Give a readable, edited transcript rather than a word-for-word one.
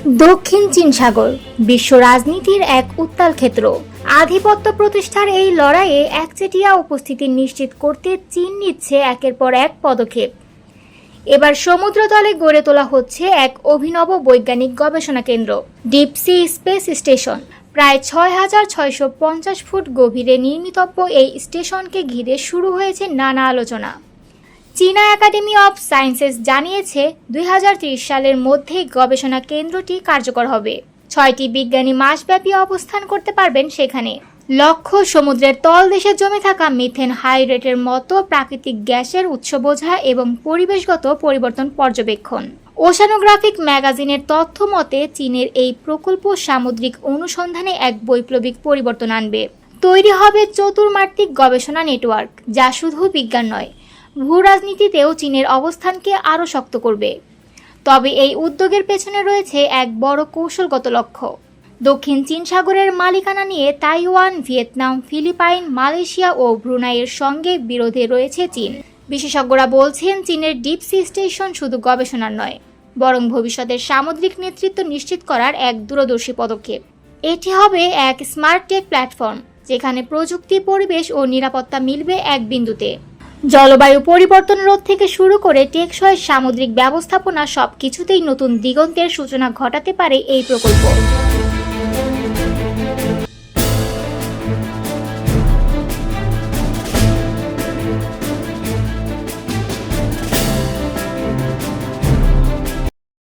দক্ষিণ চীন সাগর বিশ্ব রাজনীতির এক উত্তাল ক্ষেত্র। আধিপত্য প্রতিষ্ঠার এই লড়াইয়ে একচেটিয়া উপস্থিতি নিশ্চিত করতে চীন নিচ্ছে একের পর এক পদক্ষেপ। এবার সমুদ্রতলে গড়ে তোলা হচ্ছে এক অভিনব বৈজ্ঞানিক গবেষণা কেন্দ্র, ডিপ সি স্পেস স্টেশন। প্রায় ৬,৬৫০ ফুট গভীরে নির্মিতব্য এই স্টেশনকে ঘিরে শুরু হয়েছে নানা আলোচনা। চীনা একাডেমি অব সায়েন্সেস জানিয়েছে ২০৩০ সালের মধ্যেই গবেষণা কেন্দ্রটি কার্যকর হবে। ৬টি বিজ্ঞানী মাসব্যাপী অবস্থান করতে পারবেন সেখানে। লক্ষ্য সমুদ্রের তলদেশে জমে থাকা মিথেন হাইড্রেটের মতো প্রাকৃতিক গ্যাসের উৎস বোঝা এবং পরিবেশগত পরিবর্তন পর্যবেক্ষণ। ওশানোগ্রাফিক ম্যাগাজিনের তথ্য মতে চীনের এই প্রকল্প সামুদ্রিক অনুসন্ধানে এক বৈপ্লবিক পরিবর্তন আনবে। তৈরি হবে চতুর্মাত্রিক গবেষণা নেটওয়ার্ক, যা শুধু বিজ্ঞান নয়, ভূরাজনীতিতেও চীনের অবস্থানকে আরও শক্ত করবে। তবে এই উদ্যোগের পেছনে রয়েছে এক বড় কৌশলগত লক্ষ্য। দক্ষিণ চীন সাগরের মালিকানা নিয়ে তাইওয়ান, ভিয়েতনাম, ফিলিপাইন, মালয়েশিয়া ও ব্রুনাইয়ের সঙ্গে বিরোধে রয়েছে চীন। বিশেষজ্ঞরা বলছেন চীনের ডিপ সি স্টেশন শুধু গবেষণার নয়, বরং ভবিষ্যতের সামুদ্রিক নেতৃত্ব নিশ্চিত করার এক দূরদর্শী পদক্ষেপ। এটি হবে এক স্মার্ট টেক প্ল্যাটফর্ম, যেখানে প্রযুক্তি, পরিবেশ ও নিরাপত্তা মিলবে এক বিন্দুতে। জলবায়ু পরিবর্তন রোধ থেকে শুরু করে টেকসই সামুদ্রিক ব্যবস্থাপনা সবকিছুতেই নতুন দিগন্তের সূচনা ঘটাতে পারে এই প্রকল্প।